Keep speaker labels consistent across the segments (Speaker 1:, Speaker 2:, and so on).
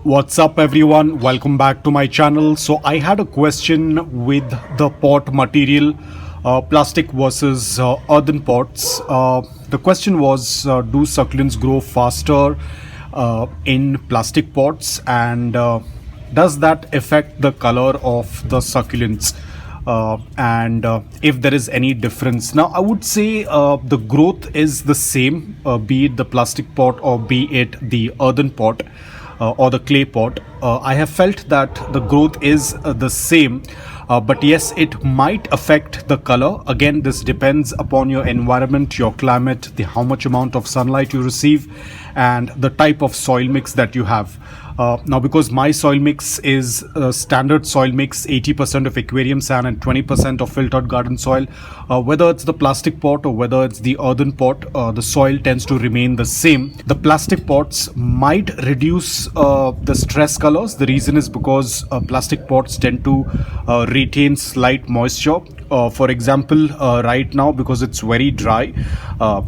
Speaker 1: What's up everyone, welcome back to my channel. So I had a question with the pot material, plastic versus earthen pots. The question was, do succulents grow faster in plastic pots, and does that affect the color of the succulents? And if there is any difference. Now I would say the growth is the same, be it the plastic pot or be it the earthen pot or the clay pot. I have felt that the growth is the same, but yes, it might affect the color. Again, this depends upon your environment, your climate, the how much amount of sunlight you receive, and the type of soil mix that you have. Now, because my soil mix is standard soil mix, 80% of aquarium sand and 20% of filtered garden soil, whether it's the plastic pot or whether it's the earthen pot, the soil tends to remain the same. The plastic pots might reduce the stress colors. The reason is because plastic pots tend to retain slight moisture. For example, right now, because it's very dry,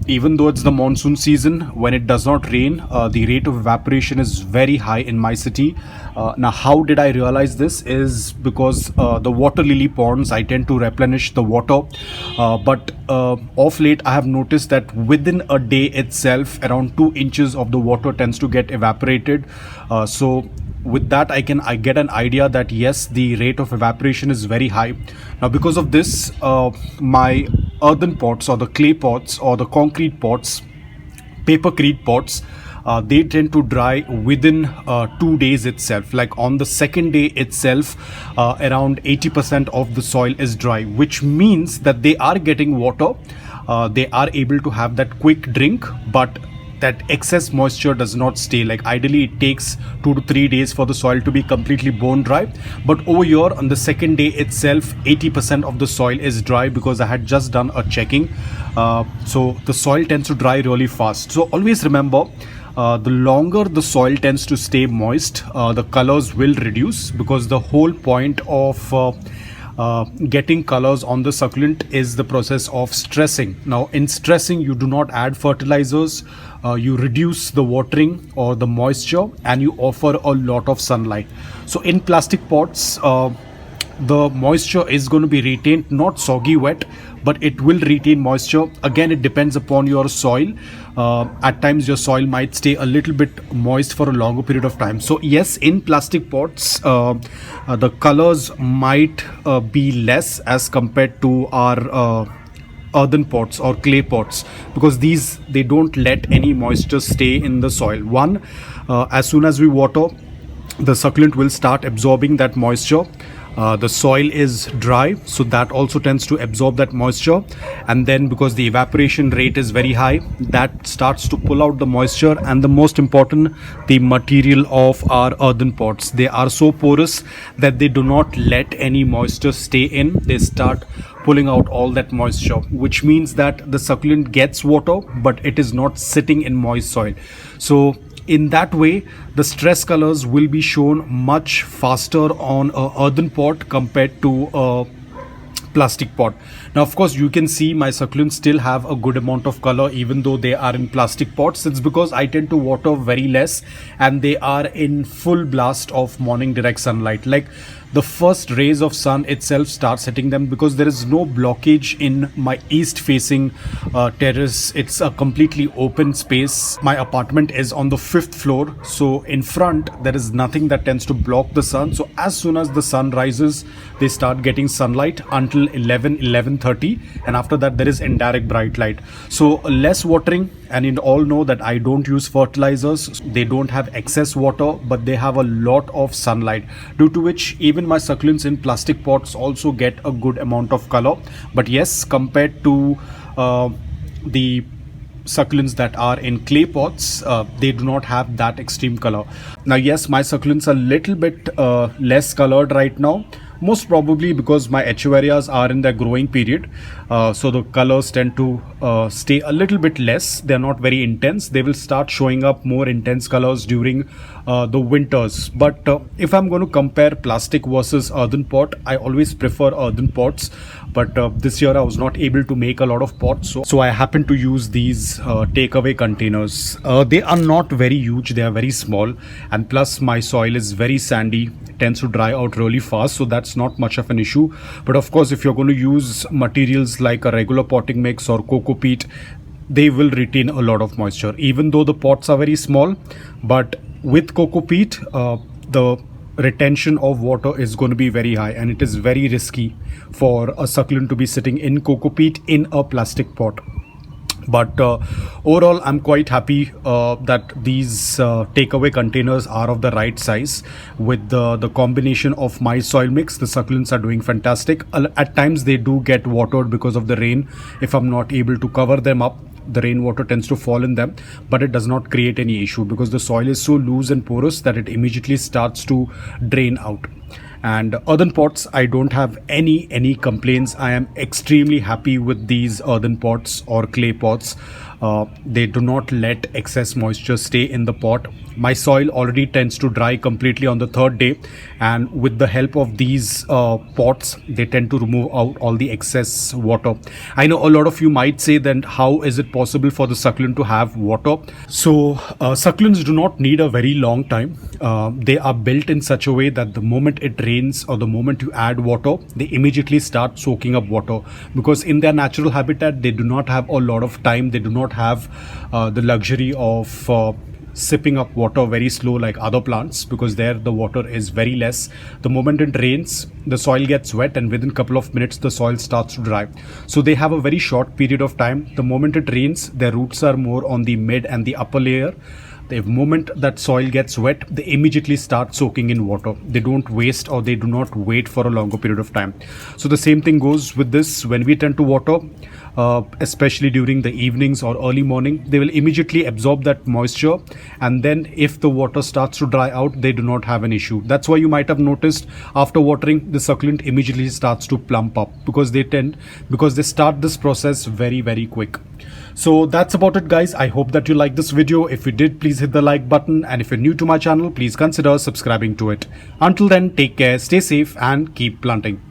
Speaker 1: even though it's the monsoon season, when it does not rain, the rate of evaporation is very high in my city. Now, how did I realize this? Is because the water lily ponds, I tend to replenish the water, but of late I have noticed that within a day itself, around 2 inches of the water tends to get evaporated. So with that I get an idea that yes, the rate of evaporation is very high. Now because of this, my earthen pots or the clay pots or the concrete pots, papercrete pots, they tend to dry within 2 days itself. Like on the second day itself, around 80% of the soil is dry, which means that they are getting water. They are able to have that quick drink, but that excess moisture does not stay. Like ideally it takes 2 to 3 days for the soil to be completely bone dry, but over here on the second day itself, 80% of the soil is dry because I had just done a checking. So the soil tends to dry really fast. So always remember, the longer the soil tends to stay moist, the colors will reduce, because the whole point of getting colors on the succulent is the process of stressing. Now in stressing, you do not add fertilizers, you reduce the watering or the moisture, and you offer a lot of sunlight. So in plastic pots, the moisture is going to be retained, not soggy wet, but it will retain moisture. Again, it depends upon your soil. At times your soil might stay a little bit moist for a longer period of time. So yes, in plastic pots, the colors might be less as compared to our earthen pots or clay pots, because these, they don't let any moisture stay in the soil. One, as soon as we water, the succulent will start absorbing that moisture. The soil is dry, so that also tends to absorb that moisture, and then because the evaporation rate is very high, that starts to pull out the moisture. And the most important, the material of our earthen pots, they are so porous that they do not let any moisture stay in. They start pulling out all that moisture, which means that the succulent gets water, but it is not sitting in moist soil. So in that way, the stress colors will be shown much faster on a earthen pot compared to a plastic pot. Now of course you can see my succulents still have a good amount of color even though they are in plastic pots. It's because I tend to water very less and they are in full blast of morning direct sunlight. Like the first rays of sun itself starts hitting them, because there is no blockage in my east facing terrace. It's a completely open space. My apartment is on the 5th floor, so in front there is nothing that tends to block the sun. So as soon as the sun rises, they start getting sunlight until 11:30, and after that there is indirect bright light. So less watering, and you all know that I don't use fertilizers. They don't have excess water, but they have a lot of sunlight, due to which even my succulents in plastic pots also get a good amount of color. But yes, compared to the succulents that are in clay pots, they do not have that extreme color. Now yes, my succulents are a little bit less colored right now, most probably because my echeverias are in their growing period, so the colors tend to stay a little bit less. They're not very intense. They will start showing up more intense colors during the winters. But if I'm going to compare plastic versus earthen pot, I always prefer earthen pots. But this year I was not able to make a lot of pots, so I happened to use these takeaway containers. They are not very huge, they are very small, and plus my soil is very sandy, tends to dry out really fast, so that's not much of an issue. But of course, if you're going to use materials like a regular potting mix or coco peat, they will retain a lot of moisture even though the pots are very small. But with coco peat, the retention of water is going to be very high, and it is very risky for a succulent to be sitting in coco peat in a plastic pot. But overall, I'm quite happy that these takeaway containers are of the right size. With the combination of my soil mix, the succulents are doing fantastic. At times they do get watered because of the rain. If I'm not able to cover them up, the rainwater tends to fall in them, but it does not create any issue because the soil is so loose and porous that it immediately starts to drain out. And earthen pots, I don't have any complaints. I am extremely happy with these earthen pots or clay pots. They do not let excess moisture stay in the pot. My soil already tends to dry completely on the third day, and with the help of these pots, they tend to remove out all the excess water. I know a lot of you might say, then how is it possible for the succulent to have water? So succulents do not need a very long time. They are built in such a way that the moment it rains or the moment you add water, they immediately start soaking up water, because in their natural habitat they do not have a lot of time. They do not have the luxury of sipping up water very slow like other plants, because there the water is very less. The moment it rains, the soil gets wet, and within a couple of minutes the soil starts to dry. So they have a very short period of time. The moment it rains, their roots are more on the mid and the upper layer. The moment that soil gets wet, they immediately start soaking in water. They don't waste, or they do not wait for a longer period of time. So the same thing goes with this. When we tend to water, especially during the evenings or early morning, they will immediately absorb that moisture, and then if the water starts to dry out, they do not have an issue. That's why you might have noticed after watering, the succulent immediately starts to plump up, because they start this process very quick. So that's about it, guys. I hope that you liked this video. If you did, please hit the like button, and if you're new to my channel, please consider subscribing to it. Until then, take care, stay safe, and keep planting.